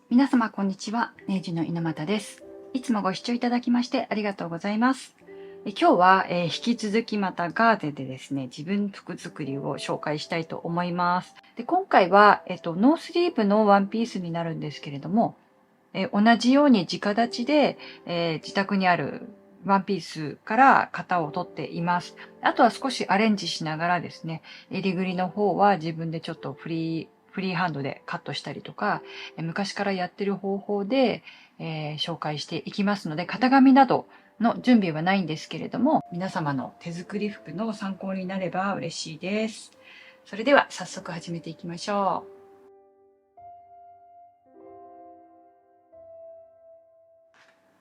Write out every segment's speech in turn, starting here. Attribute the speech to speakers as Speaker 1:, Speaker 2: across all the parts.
Speaker 1: 皆様こんにちは。ネイジの猪俣です。いつもご視聴いただきましてありがとうございます。今日は、引き続きまたガーゼでですね、自分服作りを紹介したいと思います。で今回は、ノースリーブのワンピースになるんですけれども、同じように直立ちで、自宅にあるワンピースから型を取っています。あとは少しアレンジしながらですね、襟ぐりの方は自分でちょっとフリーハンドでカットしたりとか、昔からやってる方法で、紹介していきますので、型紙などの準備はないんですけれども、皆様の手作り服の参考になれば嬉しいです。それでは早速始めていきましょう。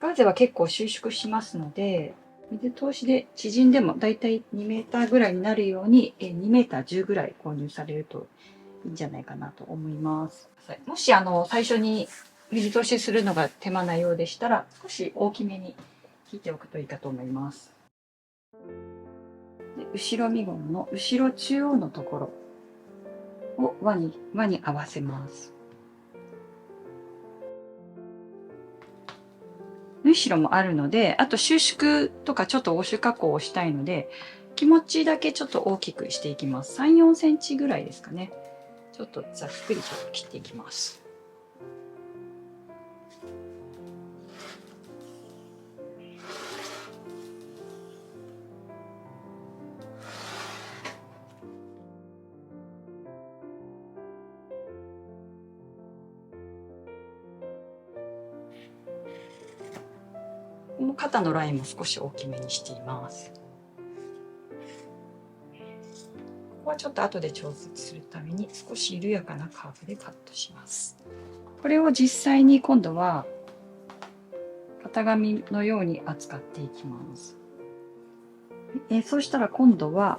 Speaker 1: ガーゼは結構収縮しますので、水通しで縮んでもだいたい2メーターぐらいになるように2メーター10ぐらい購入されるといいんじゃないかなと思います。もし最初に水通しするのが手間なようでしたら、少し大きめに切っておくといいかと思います。で後ろ身ごろの後ろ中央のところを輪に合わせます。縫い代もあるので、あと収縮とかちょっとウォッシュ加工をしたいので、気持ちだけちょっと大きくしていきます。3、4センチぐらいですかね。ちょっとざっくりと切っていきます。この肩のラインも少し大きめにしています。ここはちょっと後で調節するために少し緩やかなカーブでカットします。これを実際に今度は型紙のように扱っていきます。そうしたら今度は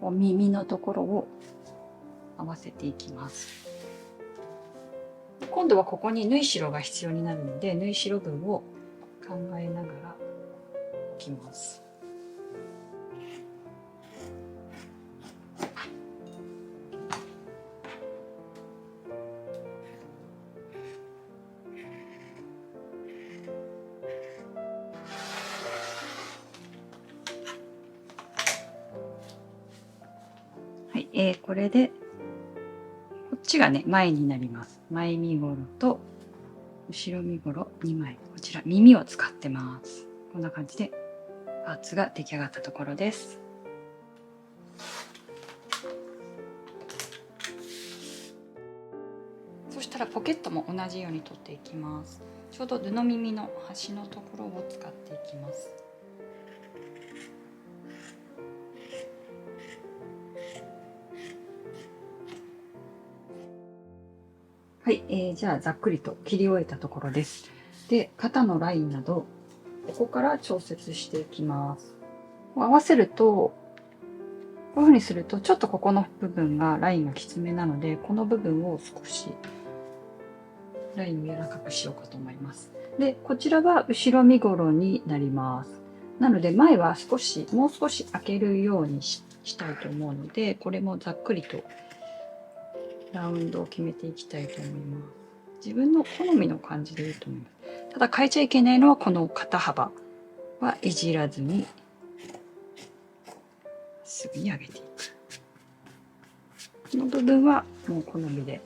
Speaker 1: こう耳のところを合わせていきます。今度はここに縫い代が必要になるので、縫い代分を考えながら置きます。はい、これでこっちがね前になります。前身ごろと後ろ身ごろ2枚、こちら耳を使ってます。こんな感じでパーツが出来上がったところです。そしたらポケットも同じように取っていきます。ちょうど布耳の端のところを使っていきます。はい、じゃあざっくりと切り終えたところです。で、肩のラインなどここから調節していきます。合わせるとこういう風にするとちょっとここの部分がラインがきつめなので、この部分を少しラインを柔らかくしようかと思います。で、こちらは後ろ身ごろになります。なので前はもう少し開けるようにしたいと思うので、これもざっくりとラウンドを決めていきたいと思います。自分の好みの感じでいいと思います。ただ変えちゃいけないのはこの肩幅はいじらずにすぐに上げていく。この部分はもう好みで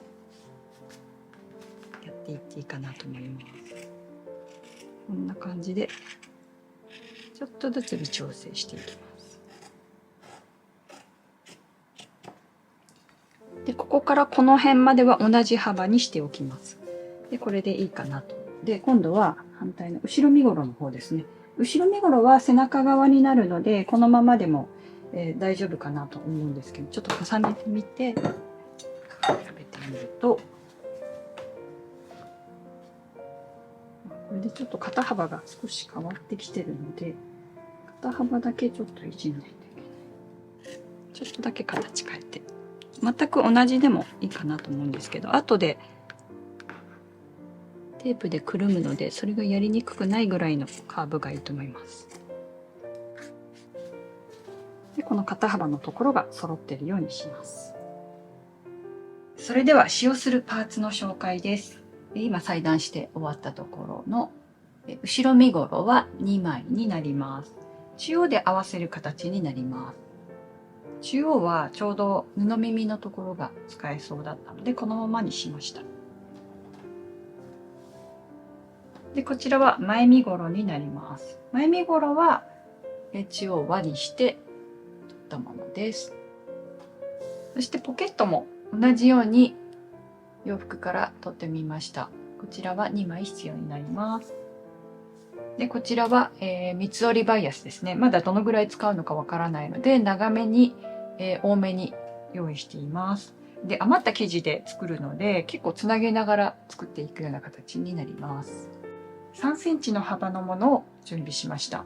Speaker 1: やっていっていいかなと思います。こんな感じでちょっとずつ微調整していきます。で、ここからこの辺までは同じ幅にしておきます。で、これでいいかなと。で、今度は反対の後ろ身ごろの方ですね。後ろ身ごろは背中側になるので、このままでも、大丈夫かなと思うんですけど、ちょっと重ねてみて、比べてみると、これでちょっと肩幅が少し変わってきてるので、肩幅だけちょっといじんないといけない。ちょっとだけ形変えて。全く同じでもいいかなと思うんですけど、後でテープでくるむので、それがやりにくくないぐらいのカーブがいいと思います。で、この肩幅のところが揃っているようにします。それでは使用するパーツの紹介です。今裁断して終わったところの後ろ身ごろは2枚になります。中央で合わせる形になります。中央はちょうど布耳のところが使えそうだったのでこのままにしました。でこちらは前身ごろになります。前身ごろは中央輪にして取ったものです。そしてポケットも同じように洋服から取ってみました。こちらは2枚必要になります。でこちらは、三つ折りバイアスですね。まだどのぐらい使うのかわからないので長めに、多めに用意しています。で余った生地で作るので結構つなげながら作っていくような形になります。3センチの幅のものを準備しました。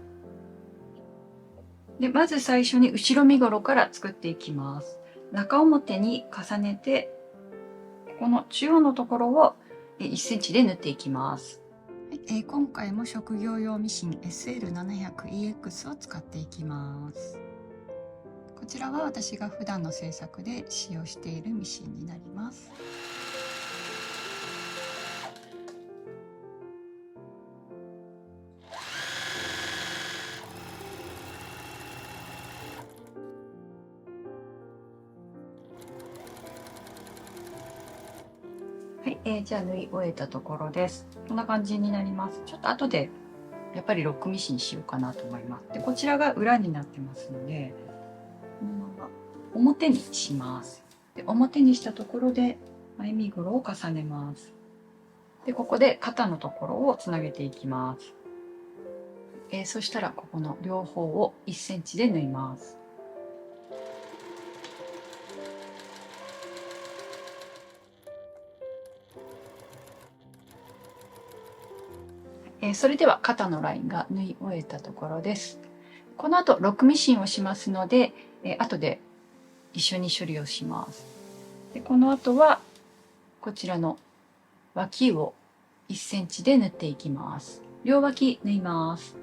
Speaker 1: でまず最初に後ろ身ごろから作っていきます。中表に重ねてこの中央のところを1センチで縫っていきます。今回も職業用ミシン SL700EX を使っていきます。こちらは私が普段の制作で使用しているミシンになります。はい、じゃあ縫い終えたところです。こんな感じになります。ちょっと後でやっぱりロックミシンしようかなと思います。でこちらが裏になってますのでこのまま表にします。で表にしたところで前身ごろを重ねます。でここで肩のところをつなげていきます。そしたらここの両方を1センチで縫います。それでは肩のラインが縫い終えたところです。この後ロックミシンをしますので、後で一緒に処理をします。でこの後はこちらの脇を1センチで縫っていきます。両脇縫います。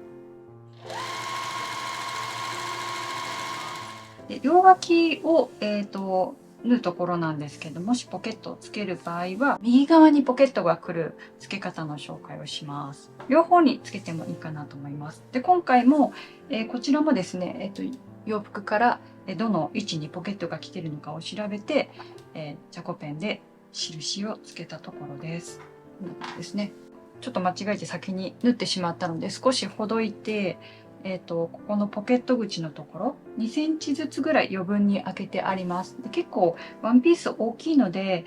Speaker 1: で両脇を、縫うところなんですけど、もしポケットをつける場合は右側にポケットが来る付け方の紹介をします。両方につけてもいいかなと思います。で今回も、こちらもですね、洋服からどの位置にポケットが来てるのかを調べて、チャコペンで印をつけたところです。こんな感じですね。ちょっと間違えて先に縫ってしまったので少しほどいて、ここのポケット口のところ2センチずつぐらい余分に開けてあります。で結構ワンピース大きいので、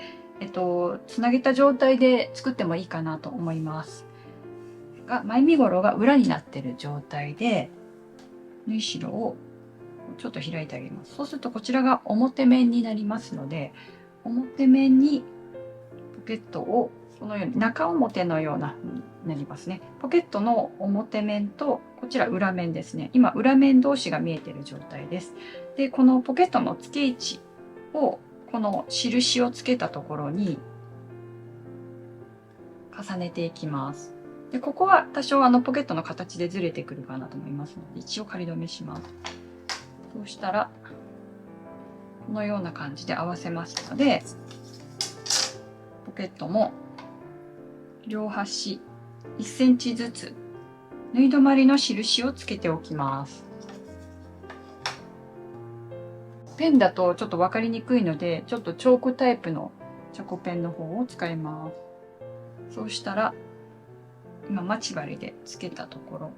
Speaker 1: つなげた状態で作ってもいいかなと思います。が前身ごろが裏になってる状態で縫い代をちょっと開いてあげます。そうするとこちらが表面になりますので表面にポケットをこのように中表のような風になりますね。ポケットの表面とこちら裏面ですね。今裏面同士が見えている状態です。でこのポケットの付け位置をこの印をつけたところに重ねていきます。でここは多少ポケットの形でずれてくるかなと思いますので一応仮止めします。そうしたらこのような感じで合わせますのでポケットも両端1センチずつ縫い止まりの印をつけておきます。ペンだとちょっと分かりにくいのでちょっとチョークタイプのチャコペンの方を使います。そうしたら今待ち針でつけたところ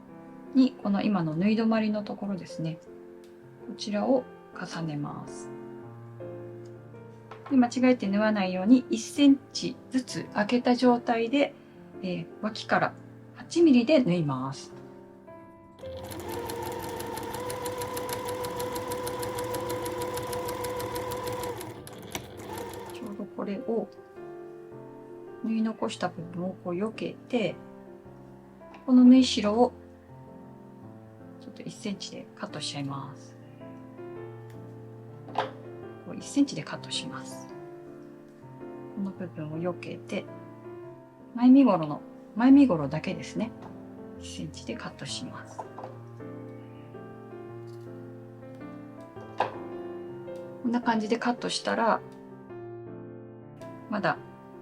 Speaker 1: にこの今の縫い止まりのところですね、こちらを重ねます。で間違えて縫わないように1センチずつ開けた状態で、脇から8ミリで縫います。ちょうどこれを縫い残した部分をこう避けてこの縫い代をちょっと1センチでカットしちゃいます。こう1センチでカットします。この部分を避けて前身ごろだけですね、1センチでカットします。こんな感じでカットしたらまだ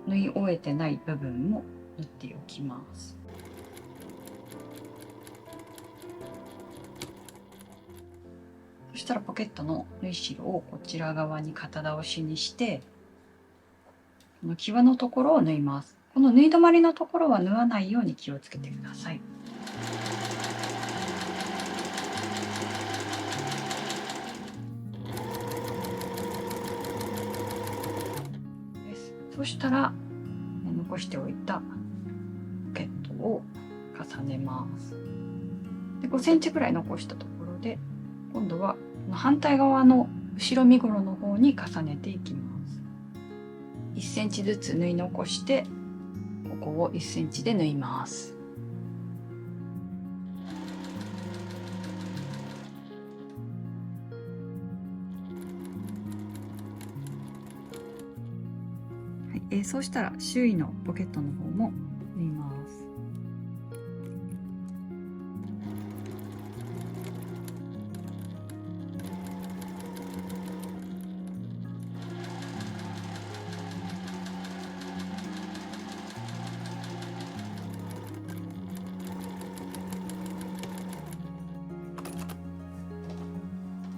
Speaker 1: 縫い終えてない部分も縫っておきます。そしたらポケットの縫い代をこちら側に肩倒しにして、この際のところを縫います。この縫い止まりのところは縫わないように気をつけてください。そしたら残しておいたポケットを重ねます。で5センチぐらい残したところで、今度は反対側の後ろ身ごろの方に重ねていきます。1センチずつ縫い残して、ここを1センチで縫います。そうしたら周囲のポケットの方も縫います。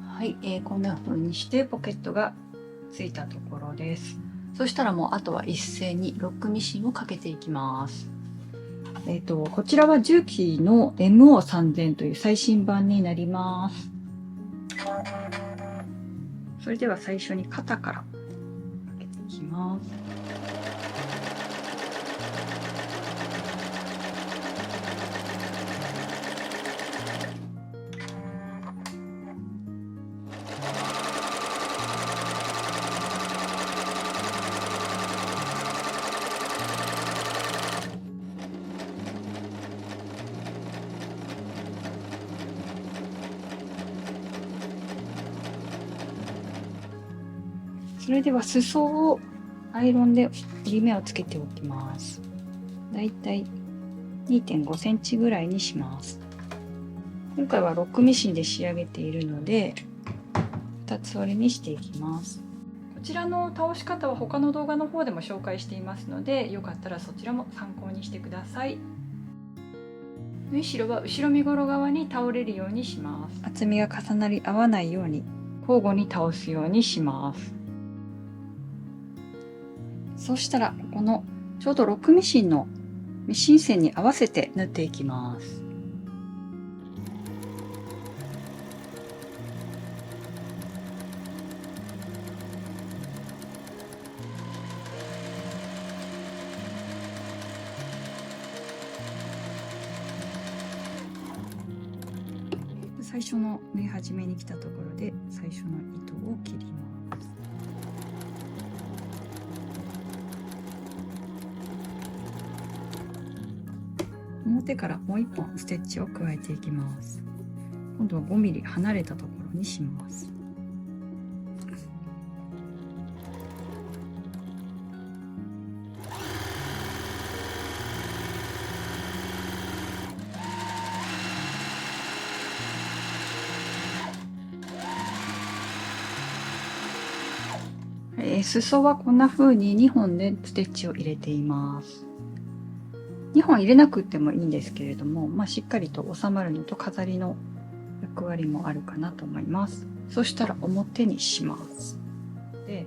Speaker 1: はい、こんな風にしてポケットがついたところです。そしたらもうあとは一斉にロックミシンをかけていきます。こちらは重機の MO3000 という最新版になります。それでは最初に肩からかけていきます。それでは裾をアイロンで折り目をつけておきます。だいたい 2.5 センチぐらいにします。今回はロックミシンで仕上げているので、2つ折りにしていきます。こちらの倒し方は他の動画の方でも紹介していますので、よかったらそちらも参考にしてください。縫い代は後ろ身ごろ側に倒れるようにします。厚みが重なり合わないように交互に倒すようにします。そうしたらここのちょうどロックミシンのミシン線に合わせて縫っていきます。最初の縫い始めに来たところで最初の糸を切ります。表からもう1本ステッチを加えていきます。今度は5ミリ離れたところにします。裾はこんな風に2本でステッチを入れています。2本入れなくてもいいんですけれども、しっかりと収まるのと飾りの役割もあるかなと思います。そしたら表にします。で、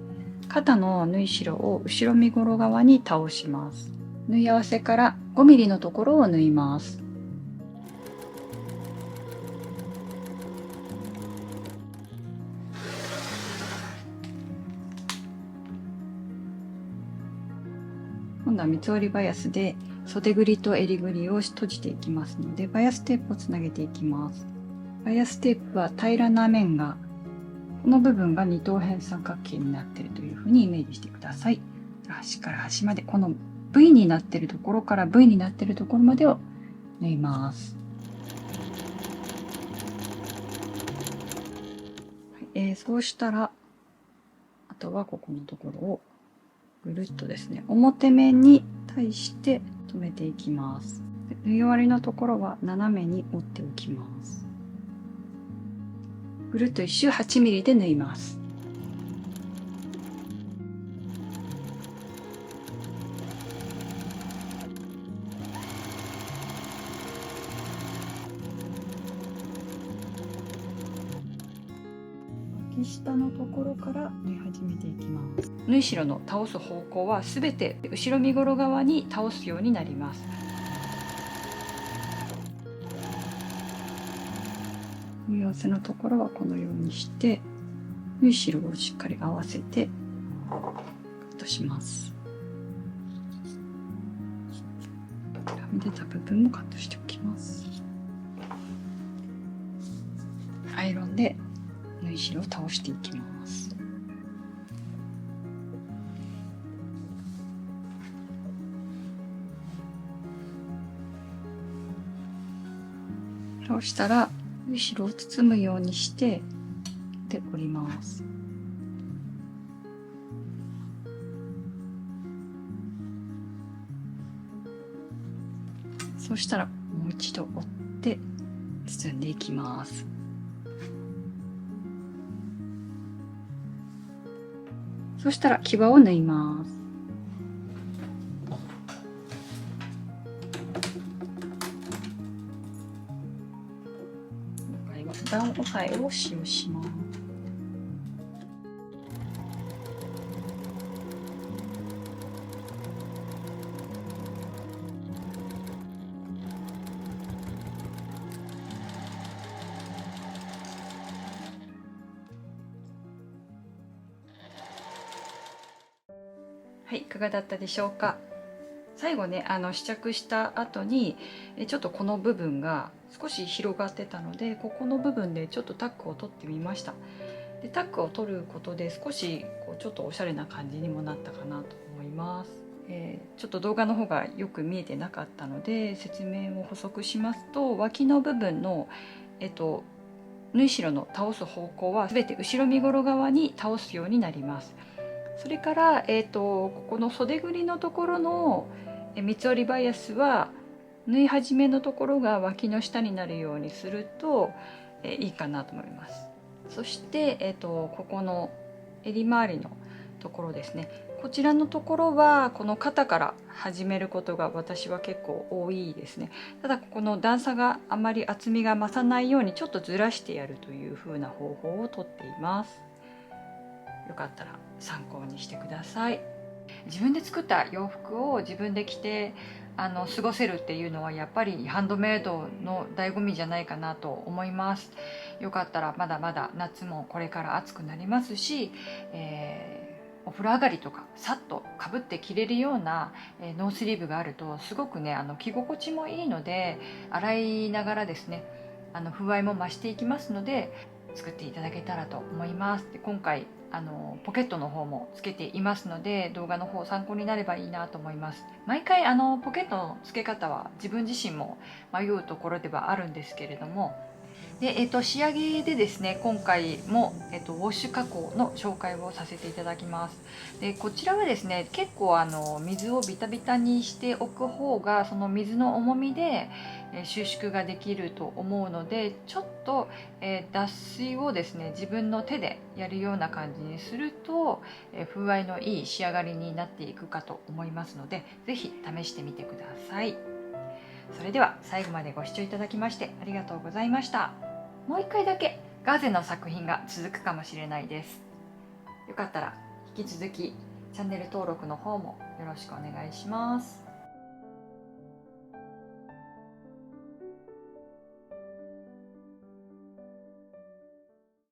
Speaker 1: 肩の縫い代を後ろ身ごろ側に倒します。縫い合わせから5ミリのところを縫います。今度は三つ折りバイアスで袖ぐりと襟ぐりを閉じていきますので、バイアステープをつなげていきます。バイアステープは平らな面が、この部分が二等辺三角形になっているというふうにイメージしてください。端から端まで、この V になっているところから V になっているところまでを縫います。そうしたら、あとはここのところをぐるっとですね、表面に対して留めていきます。縫い終わりのところは斜めに折っておきます。ぐるっと一周8ミリで縫います。右下のところから縫い始めていきます。縫い代の倒す方向はすべて後ろ身ごろ側に倒すようになります。縫い合わせのところはこのようにして縫い代をしっかり合わせてカットします。はみ出た部分もカットしておきます。アイロンで縫い代を倒していきます。倒したら縫い代を包むようにしてで折ります。そうしたらもう一度折って包んでいきます。そしたら際を縫います。今回は段押さえを使用します。はい、いかがだったでしょうか。最後ね、試着した後にちょっとこの部分が少し広がってたので、ここの部分でちょっとタックを取ってみました。でタックを取ることで少しこうちょっとおしゃれな感じにもなったかなと思います。ちょっと動画の方がよく見えてなかったので説明を補足しますと、脇の部分の縫い代の倒す方向は全て後ろ身ごろ側に倒すようになります。それから、ここの袖ぐりのところの三つ折りバイアスは縫い始めのところが脇の下になるようにするといいかなと思います。そして、ここの襟周りのところですね、こちらのところはこの肩から始めることが私は結構多いですね。ただここの段差があまり厚みが増さないようにちょっとずらしてやるという風な方法をとっています。よかったら参考にしてください。自分で作った洋服を自分で着て過ごせるっていうのはやっぱりハンドメイドの醍醐味じゃないかなと思います。よかったらまだまだ夏もこれから暑くなりますし、お風呂上がりとかさっとかぶって着れるようなノースリーブがあるとすごくね着心地もいいので、洗いながらですね風合いも増していきますので作っていただけたらと思います。で今回ポケットの方もつけていますので動画の方参考になればいいなと思います。毎回ポケットの付け方は自分自身も迷うところではあるんですけれども、で、仕上げでですね今回も、ウォッシュ加工の紹介をさせていただきます。でこちらはですね結構水をビタビタにしておく方がその水の重みで収縮ができると思うので、ちょっと脱水をですね自分の手でやるような感じにすると風合いのいい仕上がりになっていくかと思いますので、是非試してみてください。それでは最後までご視聴いただきましてありがとうございました。もう一回だけガーゼの作品が続くかもしれないです。よかったら引き続きチャンネル登録の方もよろしくお願いします。